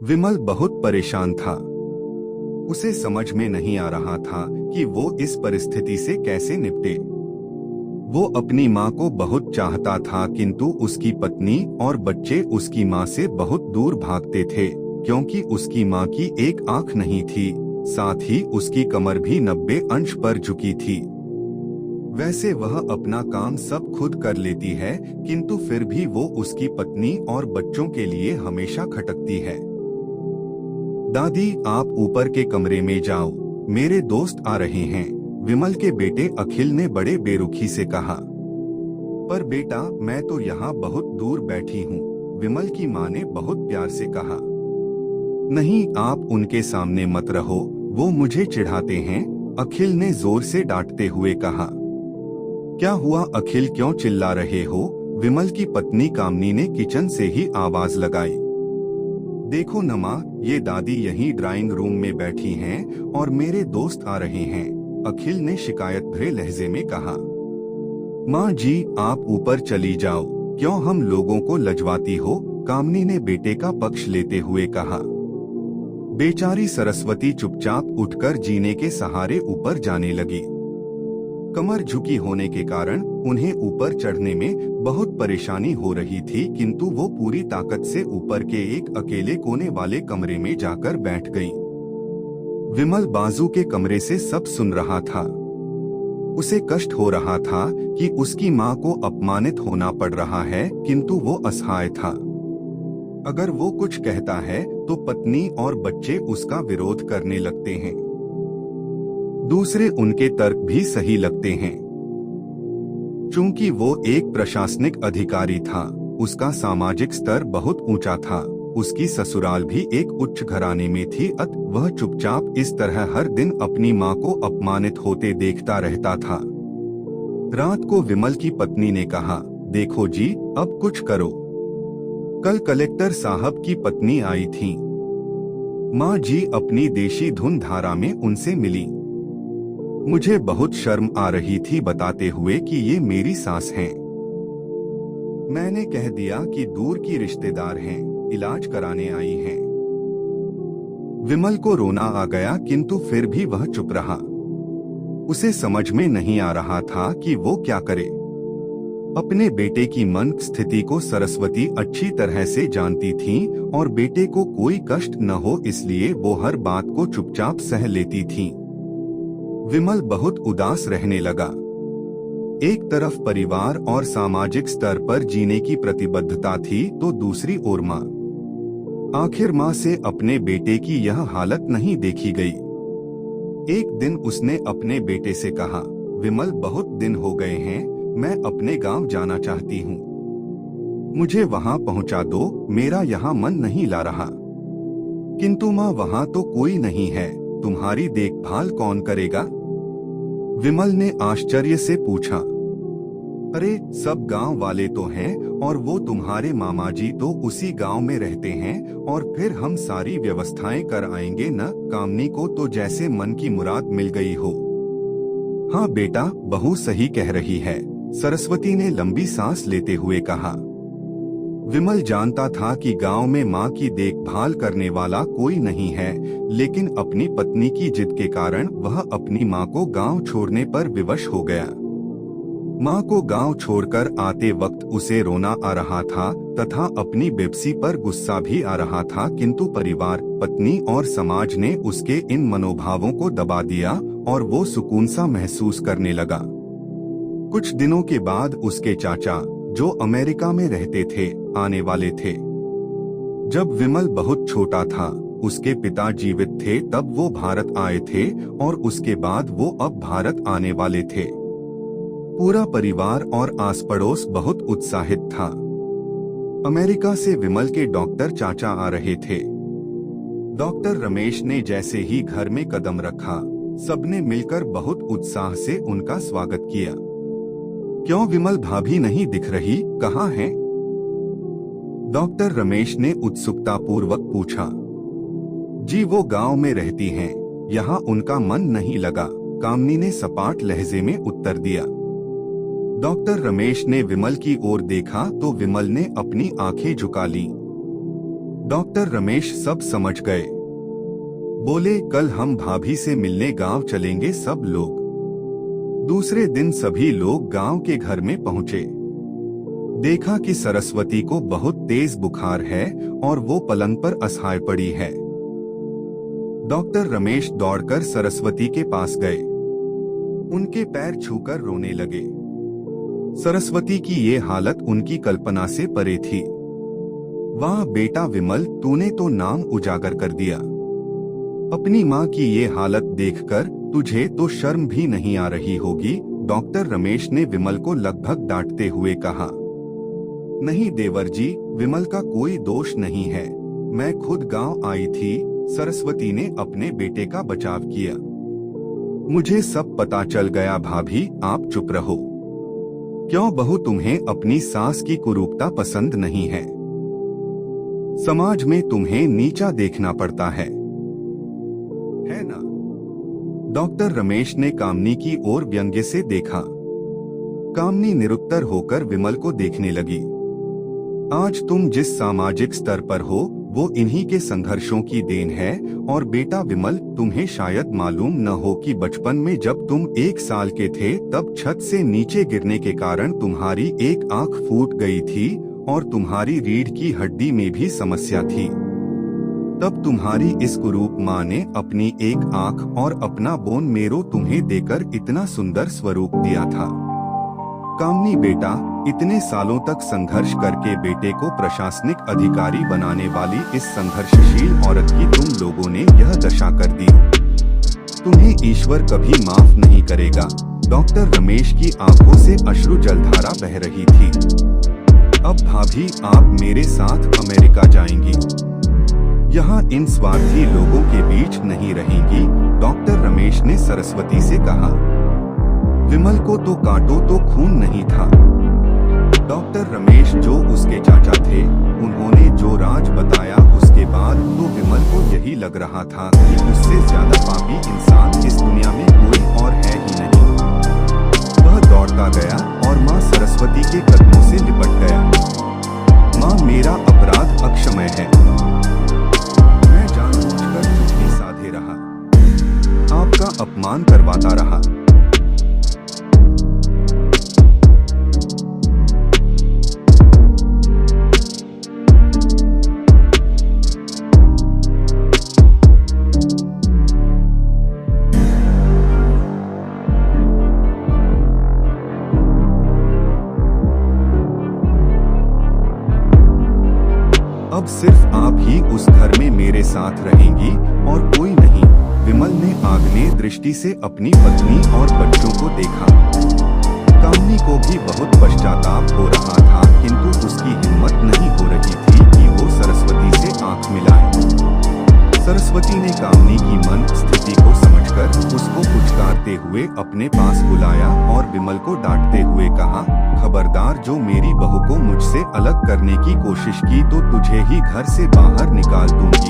विमल बहुत परेशान था। उसे समझ में नहीं आ रहा था कि वो इस परिस्थिति से कैसे निपटे। वो अपनी माँ को बहुत चाहता था, किंतु उसकी पत्नी और बच्चे उसकी माँ से बहुत दूर भागते थे, क्योंकि उसकी माँ की एक आंख नहीं थी, साथ ही उसकी कमर भी 90 अंश पर झुकी थी। वैसे वह अपना काम सब खुद कर लेती है, किंतु फिर भी वो उसकी पत्नी और बच्चों के लिए हमेशा खटकती है। दादी, आप ऊपर के कमरे में जाओ, मेरे दोस्त आ रहे हैं, विमल के बेटे अखिल ने बड़े बेरुखी से कहा। पर बेटा, मैं तो यहाँ बहुत दूर बैठी हूँ, विमल की माँ ने बहुत प्यार से कहा। नहीं, आप उनके सामने मत रहो, वो मुझे चिढ़ाते हैं, अखिल ने जोर से डांटते हुए कहा। क्या हुआ अखिल, क्यों चिल्ला रहे हो? विमल की पत्नी कामनी ने किचन से ही आवाज लगाई। देखो न माँ, ये दादी यहीं ड्राइंग रूम में बैठी हैं और मेरे दोस्त आ रहे हैं, अखिल ने शिकायत भरे लहजे में कहा। माँ जी, आप ऊपर चली जाओ, क्यों हम लोगों को लजवाती हो? कामनी ने बेटे का पक्ष लेते हुए कहा। बेचारी सरस्वती चुपचाप उठकर जीने के सहारे ऊपर जाने लगी। कमर झुकी होने के कारण उन्हें ऊपर चढ़ने में बहुत परेशानी हो रही थी, किंतु वो पूरी ताकत से ऊपर के एक अकेले कोने वाले कमरे में जाकर बैठ गईं। विमल बाजू के कमरे से सब सुन रहा था। उसे कष्ट हो रहा था कि उसकी माँ को अपमानित होना पड़ रहा है, किंतु वो असहाय था। अगर वो कुछ कहता है तो पत्नी और बच्चे उसका विरोध करने लगते हैं। दूसरे उनके तर्क भी सही लगते हैं। चूंकि वो एक प्रशासनिक अधिकारी था, उसका सामाजिक स्तर बहुत ऊंचा था, उसकी ससुराल भी एक उच्च घराने में थी, अतः वह चुपचाप इस तरह हर दिन अपनी माँ को अपमानित होते देखता रहता था। रात को विमल की पत्नी ने कहा, देखो जी, अब कुछ करो। कल कलेक्टर साहब की पत्नी आई थी। माँ जी अपनी देशी धुन धारा में उनसे मिली। मुझे बहुत शर्म आ रही थी बताते हुए कि ये मेरी सास हैं। मैंने कह दिया कि दूर की रिश्तेदार हैं, इलाज कराने आई हैं। विमल को रोना आ गया, किंतु फिर भी वह चुप रहा। उसे समझ में नहीं आ रहा था कि वो क्या करे। अपने बेटे की मन स्थिति को सरस्वती अच्छी तरह से जानती थी और बेटे को कोई कष्ट न हो इसलिए वो हर बात को चुपचाप सह लेती थी। विमल बहुत उदास रहने लगा। एक तरफ परिवार और सामाजिक स्तर पर जीने की प्रतिबद्धता थी, तो दूसरी ओर माँ। आखिर माँ से अपने बेटे की यह हालत नहीं देखी गई। एक दिन उसने अपने बेटे से कहा, विमल, बहुत दिन हो गए हैं, मैं अपने गांव जाना चाहती हूँ, मुझे वहाँ पहुँचा दो, मेरा यहाँ मन नहीं ला रहा। किंतु माँ, वहाँ तो कोई नहीं है, तुम्हारी देखभाल कौन करेगा? विमल ने आश्चर्य से पूछा। अरे, सब गांव वाले तो हैं और वो तुम्हारे मामा जी तो उसी गांव में रहते हैं, और फिर हम सारी व्यवस्थाएं कर आएंगे न। कामनी को तो जैसे मन की मुराद मिल गई हो। हाँ बेटा, बहू सही कह रही है, सरस्वती ने लंबी सांस लेते हुए कहा। विमल जानता था कि गांव में माँ की देखभाल करने वाला कोई नहीं है, लेकिन अपनी पत्नी की जिद के कारण वह अपनी माँ को गांव छोड़ने पर विवश हो गया। माँ को गांव छोड़कर आते वक्त उसे रोना आ रहा था तथा अपनी बेबसी पर गुस्सा भी आ रहा था, किंतु परिवार, पत्नी और समाज ने उसके इन मनोभावों को दबा दिया और वो सुकून सा महसूस करने लगा। कुछ दिनों के बाद उसके चाचा, जो अमेरिका में रहते थे, आने वाले थे। जब विमल बहुत छोटा था, उसके पिता जीवित थे तब वो भारत आए थे और उसके बाद वो अब भारत आने वाले थे। पूरा परिवार और आस पड़ोस बहुत उत्साहित था। अमेरिका से विमल के डॉक्टर चाचा आ रहे थे। डॉक्टर रमेश ने जैसे ही घर में कदम रखा, सबने मिलकर बहुत उत्साह से उनका स्वागत किया। क्यों विमल भाभी नहीं दिख रही, कहाँ हैं? डॉक्टर रमेश ने उत्सुकता पूर्वक पूछा। जी, वो गांव में रहती हैं, यहाँ उनका मन नहीं लगा, कामनी ने सपाट लहजे में उत्तर दिया। डॉक्टर रमेश ने विमल की ओर देखा तो विमल ने अपनी आंखें झुका लीं। डॉक्टर रमेश सब समझ गए। बोले, कल हम भाभी से मिलने गांव चलेंगे सब लोग। दूसरे दिन सभी लोग गांव के घर में पहुंचे। देखा कि सरस्वती को बहुत तेज बुखार है और वो पलंग पर असहाय पड़ी है। डॉक्टर रमेश दौड़कर सरस्वती के पास गए। उनके पैर छूकर रोने लगे। सरस्वती की ये हालत उनकी कल्पना से परे थी। वाह बेटा विमल, तूने तो नाम उजागर कर दिया। अपनी माँ की ये हालत देखकर तुझे तो शर्म भी नहीं आ रही होगी। डॉक्टर रमेश ने विमल को लगभग डांटते हुए कहा। नहीं देवर जी, विमल का कोई दोष नहीं है। मैं खुद गांव आई थी। सरस्वती ने अपने बेटे का बचाव किया। मुझे सब पता चल गया। भाभी आप चुप रहो। क्यों बहू, तुम्हें अपनी सास की कुरूपता पसंद नहीं है? समाज में तुम्हें नीचा देखना पड़ता है ना? डॉक्टर रमेश ने कामनी की ओर व्यंग्य से देखा। कामनी निरुत्तर होकर विमल को देखने लगी। आज तुम जिस सामाजिक स्तर पर हो वो इन्हीं के संघर्षों की देन है। और बेटा विमल, तुम्हें शायद मालूम न हो कि बचपन में जब तुम 1 साल के थे तब छत से नीचे गिरने के कारण तुम्हारी एक आंख फूट गई थी और तुम्हारी रीढ़ की हड्डी में भी समस्या थी। तब तुम्हारी इस कुरूप माँ ने अपनी एक आंख और अपना बोन मेरो तुम्हें देकर इतना सुंदर स्वरूप दिया था। कामनी बेटा, इतने सालों तक संघर्ष करके बेटे को प्रशासनिक अधिकारी बनाने वाली इस संघर्षशील औरत की तुम लोगों ने यह दशा कर दी। तुम्हें ईश्वर कभी माफ नहीं करेगा। डॉक्टर रमेश की आंखों से अश्रु जलधारा बह रही थी। अब भाभी आप मेरे साथ अमेरिका जाएंगी। यहाँ इन स्वार्थी लोगों के बीच नहीं रहेंगी। डॉक्टर रमेश ने सरस्वती से कहा। विमल को तो काटो तो खून नहीं था। डॉक्टर रमेश जो उसके चाचा थे, उन्होंने जो राज बताया उसके बाद तो विमल को यही लग रहा था कि उससे ज्यादा पापी इंसान इस दुनिया में कोई और है ही नहीं। वह दौड़ता गया और माँ सरस्वती के कदमों से लिपट गया। माँ, मेरा अपराध अक्षम्य है। मैं जानबूझकर चुप्पी साधे रहा, आपका अपमान करवाता रहा। अब सिर्फ आप ही उस घर में मेरे साथ रहेंगी और कोई नहीं। विमल ने आग्नेय दृष्टि से अपनी पत्नी और बच्चों को देखा। कामनी को भी बहुत पश्चाताप हो रहा था, किंतु उसकी हिम्मत नहीं हो रही थी कि वो सरस्वती से आंख मिलाए। सरस्वती ने कामनी की मन स्थिति को समझकर उसको पुचकारते हुए अपने पास बुलाया और विमल को डांटते हुए कहा, खबरदार, जो मेरी बहू को मुझसे अलग करने की कोशिश की तो तुझे ही घर से बाहर निकाल दूंगा।